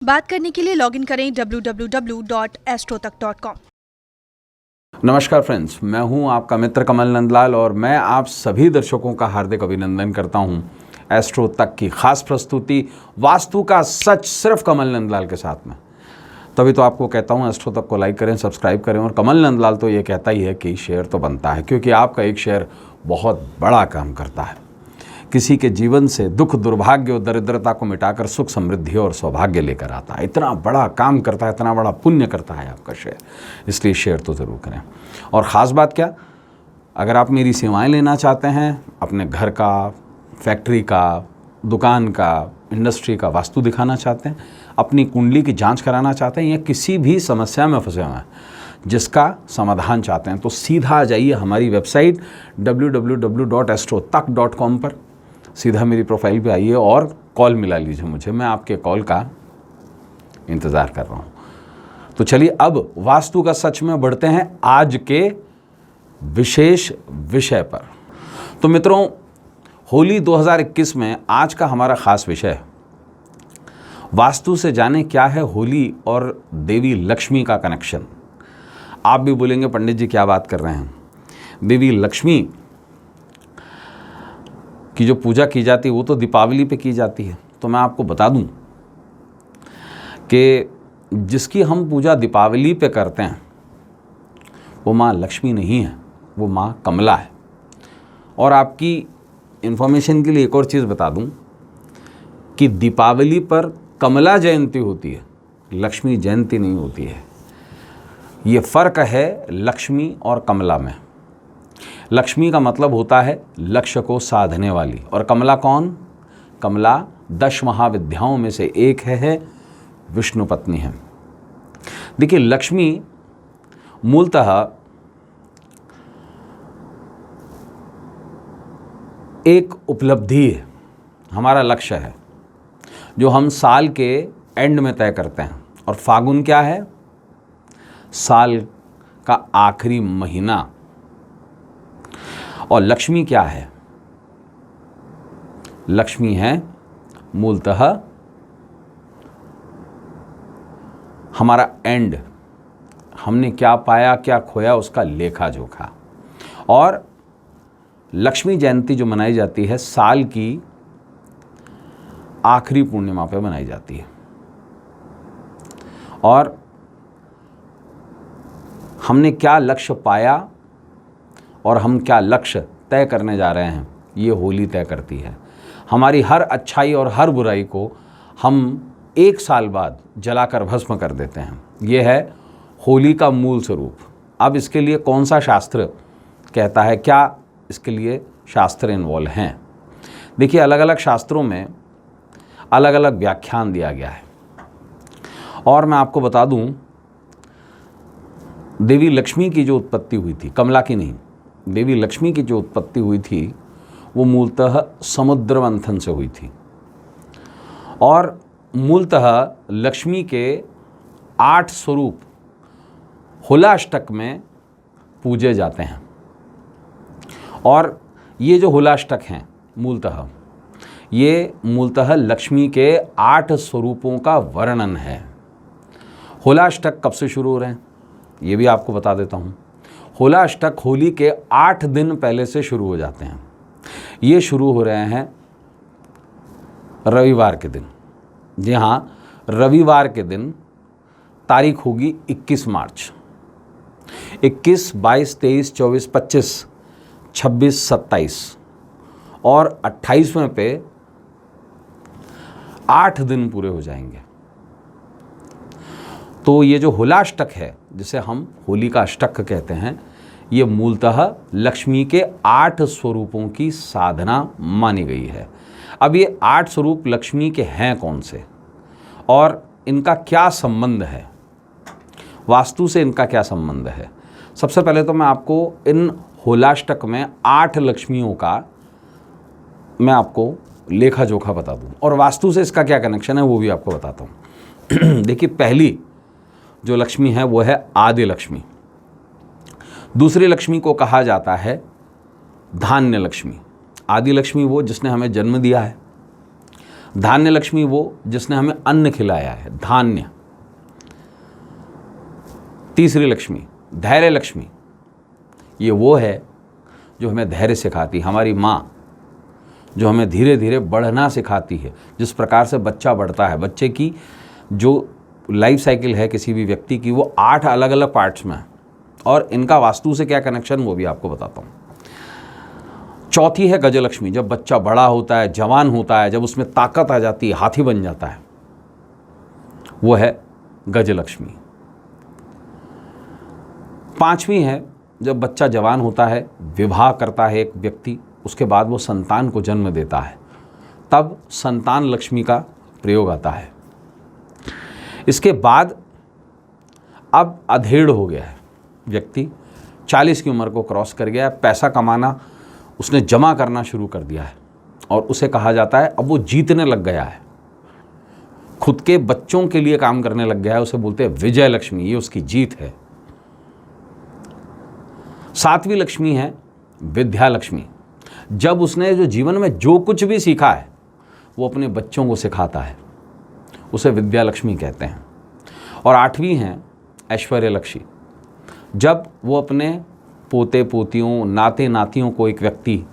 बात करने के लिए लॉगिन करें www.astrotak.com। नमस्कार फ्रेंड्स, मैं हूं आपका मित्र कमल नंदलाल और मैं आप सभी दर्शकों का हार्दिक अभिनंदन करता हूं एस्ट्रो तक की खास प्रस्तुति वास्तु का सच सिर्फ कमल नंदलाल के साथ में। तभी तो आपको कहता हूं एस्ट्रो तक को लाइक करें, सब्सक्राइब करें। और कमल नंदलाल तो ये कहता ही है कि शेयर तो बनता है, क्योंकि आपका एक शेयर बहुत बड़ा काम करता है। किसी के जीवन से दुख, दुर्भाग्य और दरिद्रता को मिटाकर सुख, समृद्धि और सौभाग्य लेकर आता है। इतना बड़ा काम करता है, इतना बड़ा पुण्य करता है आपका शेयर, इसलिए शेयर तो ज़रूर करें। और ख़ास बात क्या, अगर आप मेरी सेवाएं लेना चाहते हैं, अपने घर का, फैक्ट्री का, दुकान का, इंडस्ट्री का वास्तु दिखाना चाहते हैं, अपनी कुंडली की जांच कराना चाहते हैं, या किसी भी समस्या में फंसे हुए हैं जिसका समाधान चाहते हैं, तो सीधा आ जाइए हमारी वेबसाइट www.astrotak.com पर। सीधा मेरी प्रोफाइल पे आइए और कॉल मिला लीजिए मुझे, मैं आपके कॉल का इंतज़ार कर रहा हूँ। तो चलिए अब वास्तु का सच में बढ़ते हैं आज के विशेष विषय पर। तो मित्रों, होली 2021 में आज का हमारा ख़ास विषय है वास्तु से जाने क्या है होली और देवी लक्ष्मी का कनेक्शन। आप भी बोलेंगे पंडित जी क्या बात कर रहे हैं, देवी लक्ष्मी की जो पूजा की जाती है वो तो दीपावली पे की जाती है। तो मैं आपको बता दूं कि जिसकी हम पूजा दीपावली पे करते हैं वो माँ लक्ष्मी नहीं है, वो माँ कमला है। और आपकी इन्फॉर्मेशन के लिए एक और चीज़ बता दूं कि दीपावली पर कमला जयंती होती है, लक्ष्मी जयंती नहीं होती है। ये फ़र्क है लक्ष्मी और कमला में। लक्ष्मी का मतलब होता है लक्ष्य को साधने वाली, और कमला कौन? कमला 10 महाविद्याओं में से एक है, विष्णु पत्नी है। देखिए, लक्ष्मी मूलतः एक उपलब्धि है, हमारा लक्ष्य है जो हम साल के एंड में तय करते हैं। और फागुन क्या है? साल का आखिरी महीना। और लक्ष्मी क्या है? लक्ष्मी है मूलतः हमारा एंड, हमने क्या पाया क्या खोया उसका लेखा जोखा। और लक्ष्मी जयंती जो मनाई जाती है साल की आखिरी पूर्णिमा पे मनाई जाती है। और हमने क्या लक्ष्य पाया और हम क्या लक्ष्य तय करने जा रहे हैं, ये होली तय करती है। हमारी हर अच्छाई और हर बुराई को हम 1 साल बाद जलाकर भस्म कर देते हैं। ये है होली का मूल स्वरूप। अब इसके लिए कौन सा शास्त्र कहता है, क्या इसके लिए शास्त्र इन्वॉल्व हैं? देखिए, अलग अलग शास्त्रों में अलग अलग व्याख्यान दिया गया है। और मैं आपको बता दूं, देवी लक्ष्मी की जो उत्पत्ति हुई थी, कमला की नहीं, देवी लक्ष्मी की जो उत्पत्ति हुई थी वो मूलतः समुद्र मंथन से हुई थी। और मूलतः लक्ष्मी के 8 स्वरूप हुलाष्टक में पूजे जाते हैं। और ये जो हुलाष्टक हैं ये मूलतः लक्ष्मी के 8 स्वरूपों का वर्णन है। हुलाष्टक कब से शुरू हो रहे हैं ये भी आपको बता देता हूँ। हुलाष्टक होली के 8 दिन पहले से शुरू हो जाते हैं। ये शुरू हो रहे हैं रविवार के दिन। जी हाँ, रविवार के दिन तारीख होगी 21 मार्च। 21, 22, 23, 24, 25, 26, 27 और 28वें पे 8 दिन पूरे हो जाएंगे। तो ये जो हुलाष्टक है, जिसे हम होली का अष्टक कहते हैं, ये मूलतः लक्ष्मी के 8 स्वरूपों की साधना मानी गई है। अब ये 8 स्वरूप लक्ष्मी के हैं कौन से और इनका क्या संबंध है, वास्तु से इनका क्या संबंध है? सबसे पहले तो मैं आपको इन हुलाष्टक में 8 लक्ष्मियों का मैं आपको लेखा जोखा बता दूं, और वास्तु से इसका क्या कनेक्शन है वो भी आपको बताता हूँ। देखिए, पहली जो लक्ष्मी है वो है आदि लक्ष्मी। दूसरी लक्ष्मी को कहा जाता है धान्य लक्ष्मी। आदि लक्ष्मी वो जिसने हमें जन्म दिया है। धान्य लक्ष्मी वो जिसने हमें अन्न खिलाया है, धान्य। तीसरी लक्ष्मी धैर्य लक्ष्मी, ये वो है जो हमें धैर्य सिखाती, हमारी माँ जो हमें धीरे धीरे बढ़ना सिखाती है। जिस प्रकार से बच्चा बढ़ता है, बच्चे की जो लाइफ साइकिल है किसी भी व्यक्ति की, वो 8 अलग अलग पार्ट्स में है और इनका वास्तु से क्या कनेक्शन वो भी आपको बताता हूँ। चौथी है गजलक्ष्मी, जब बच्चा बड़ा होता है, जवान होता है, जब उसमें ताकत आ जाती है, हाथी बन जाता है, वो है गजलक्ष्मी। पांचवी है जब बच्चा जवान होता है, विवाह करता है एक व्यक्ति, उसके बाद वो संतान को जन्म देता है, तब संतान लक्ष्मी का प्रयोग आता है। इसके बाद अब अधेड़ हो गया है व्यक्ति, 40 की उम्र को क्रॉस कर गया है, पैसा कमाना उसने जमा करना शुरू कर दिया है और उसे कहा जाता है अब वो जीतने लग गया है, खुद के बच्चों के लिए काम करने लग गया है, उसे बोलते हैं विजय लक्ष्मी, ये उसकी जीत है। सातवीं लक्ष्मी है विद्या लक्ष्मी, जब उसने जो जीवन में जो कुछ भी सीखा है वो अपने बच्चों को सिखाता है, उसे विद्या लक्ष्मी कहते हैं। और आठवीं है ऐश्वर्य लक्ष्मी, जब वो अपने पोते पोतियों नाते नातियों को एक व्यक्ति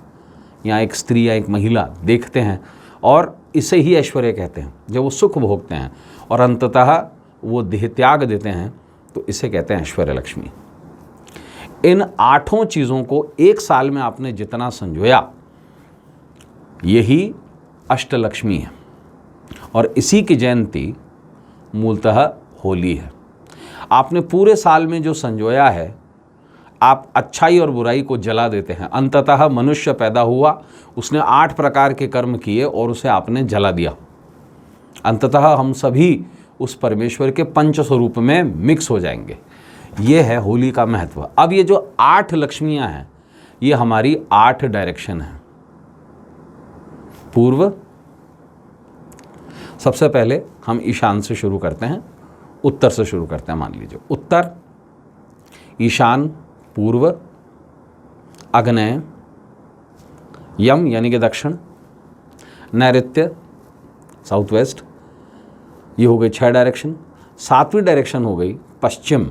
या एक स्त्री या एक महिला देखते हैं और इसे ही ऐश्वर्य कहते हैं, जब वो सुख भोगते हैं और अंततः वो देह त्याग देते हैं, तो इसे कहते हैं ऐश्वर्य लक्ष्मी। इन 8 चीज़ों को एक साल में आपने जितना संजोया, यही अष्टलक्ष्मी है और इसी की जयंती मूलतः होली है। आपने पूरे साल में जो संजोया है, आप अच्छाई और बुराई को जला देते हैं। अंततः मनुष्य पैदा हुआ, उसने 8 प्रकार के कर्म किए और उसे आपने जला दिया। अंततः हम सभी उस परमेश्वर के पंच स्वरूप में मिक्स हो जाएंगे। ये है होली का महत्व। अब ये जो 8 लक्ष्मियां हैं, ये हमारी 8 डायरेक्शन है। पूर्व, सबसे पहले हम ईशान से शुरू करते हैं, उत्तर से शुरू करते हैं। मान लीजिए उत्तर, ईशान, पूर्व, आग्नेय, यम यानी कि दक्षिण, नैऋत्य साउथ वेस्ट, ये हो गई 6 डायरेक्शन। 7वीं डायरेक्शन हो गई पश्चिम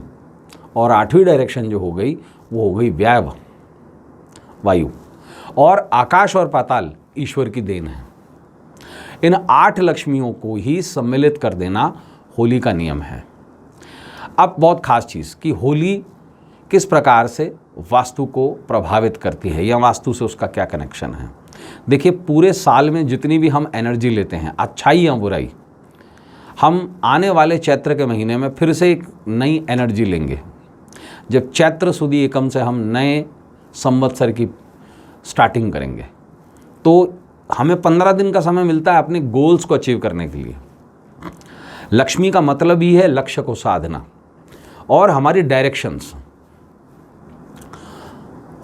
और 8वीं डायरेक्शन जो हो गई वो हो गई वायव्य, वायु। और आकाश और पाताल ईश्वर की देन है। इन 8 लक्ष्मियों को ही सम्मिलित कर देना होली का नियम है। अब बहुत खास चीज़ कि होली किस प्रकार से वास्तु को प्रभावित करती है या वास्तु से उसका क्या कनेक्शन है। देखिए, पूरे साल में जितनी भी हम एनर्जी लेते हैं, अच्छाई या बुराई, हम आने वाले चैत्र के महीने में फिर से एक नई एनर्जी लेंगे। जब चैत्र सुदी एकम से हम नए संवत्सर की स्टार्टिंग करेंगे, तो हमें 15 दिन का समय मिलता है अपने गोल्स को अचीव करने के लिए। लक्ष्मी का मतलब ही है लक्ष्य को साधना और हमारी डायरेक्शंस।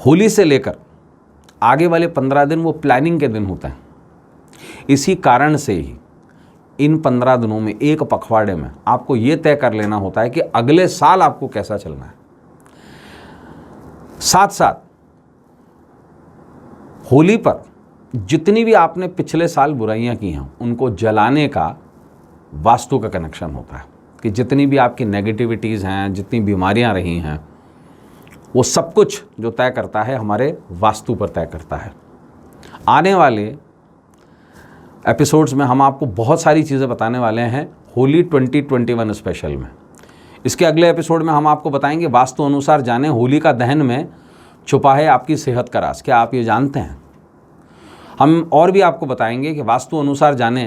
होली से लेकर आगे वाले 15 दिन वो प्लानिंग के दिन होते हैं। इसी कारण से ही इन 15 दिनों में, एक पखवाड़े में, आपको ये तय कर लेना होता है कि अगले साल आपको कैसा चलना है। साथ साथ होली पर जितनी भी आपने पिछले साल बुराइयां की हैं, उनको जलाने का वास्तु का कनेक्शन होता है कि जितनी भी आपकी नेगेटिविटीज़ हैं, जितनी बीमारियां रही हैं, वो सब कुछ जो तय करता है हमारे वास्तु पर तय करता है। आने वाले एपिसोड्स में हम आपको बहुत सारी चीज़ें बताने वाले हैं होली 2021 स्पेशल में। इसके अगले एपिसोड में हम आपको बताएंगे वास्तु अनुसार जाने होली का दहन में छुपा है आपकी सेहत का राज। क्या आप ये जानते हैं? हम और भी आपको बताएंगे कि वास्तु अनुसार जाने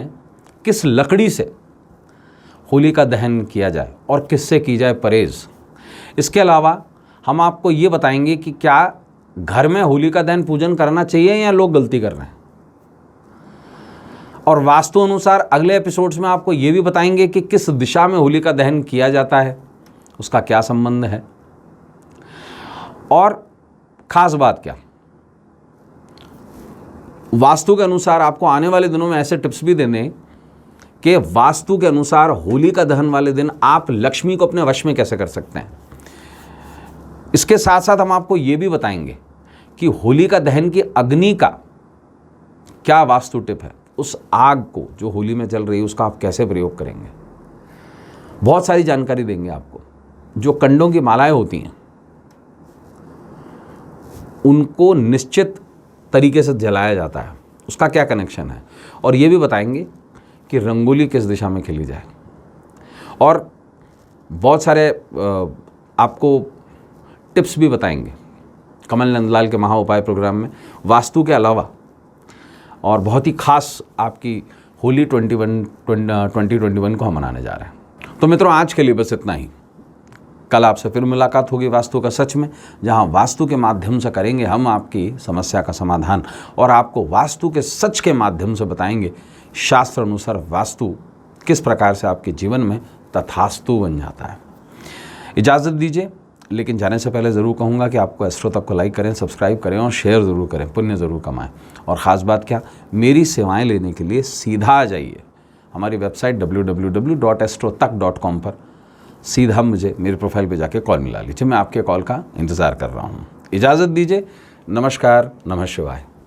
किस लकड़ी से होली का दहन किया जाए और किससे की जाए परहेज। इसके अलावा हम आपको ये बताएंगे कि क्या घर में होली का दहन पूजन करना चाहिए या लोग गलती कर रहे हैं। और वास्तु अनुसार अगले एपिसोड्स में आपको ये भी बताएंगे कि किस दिशा में होली का दहन किया जाता है, उसका क्या संबंध है। और खास बात क्या, वास्तु के अनुसार आपको आने वाले दिनों में ऐसे टिप्स भी देने कि वास्तु के अनुसार होली का दहन वाले दिन आप लक्ष्मी को अपने वश में कैसे कर सकते हैं। इसके साथ साथ हम आपको ये भी बताएंगे कि होली का दहन की अग्नि का क्या वास्तु टिप है, उस आग को जो होली में जल रही है उसका आप कैसे प्रयोग करेंगे। बहुत सारी जानकारी देंगे आपको। जो कंडों की मालाएं होती हैं उनको निश्चित तरीके से जलाया जाता है, उसका क्या कनेक्शन है, और ये भी बताएंगे कि रंगोली किस दिशा में खेली जाए। और बहुत सारे आपको टिप्स भी बताएंगे कमल नंदलाल के महा उपाय प्रोग्राम में, वास्तु के अलावा। और बहुत ही खास आपकी होली 2021 को हम मनाने जा रहे हैं। तो मित्रों, आज के लिए बस इतना ही। कल आपसे फिर मुलाकात होगी वास्तु का सच में, जहां वास्तु के माध्यम से करेंगे हम आपकी समस्या का समाधान और आपको वास्तु के सच के माध्यम से बताएंगे शास्त्र अनुसार वास्तु किस प्रकार से आपके जीवन में तथास्तु बन जाता है। इजाज़त दीजिए, लेकिन जाने से पहले ज़रूर कहूँगा कि आपको एस्ट्रो तक को लाइक करें, सब्सक्राइब करें और शेयर ज़रूर करें, पुण्य ज़रूर कमाएं। और ख़ास बात क्या, मेरी सेवाएं लेने के लिए सीधा आ जाइए हमारी वेबसाइट www.astrotak.com पर। सीधा मुझे मेरे प्रोफाइल पे जाके कॉल मिला लीजिए, मैं आपके कॉल का इंतज़ार कर रहा हूँ। इजाज़त दीजिए, नमस्कार, नमः शिवाय।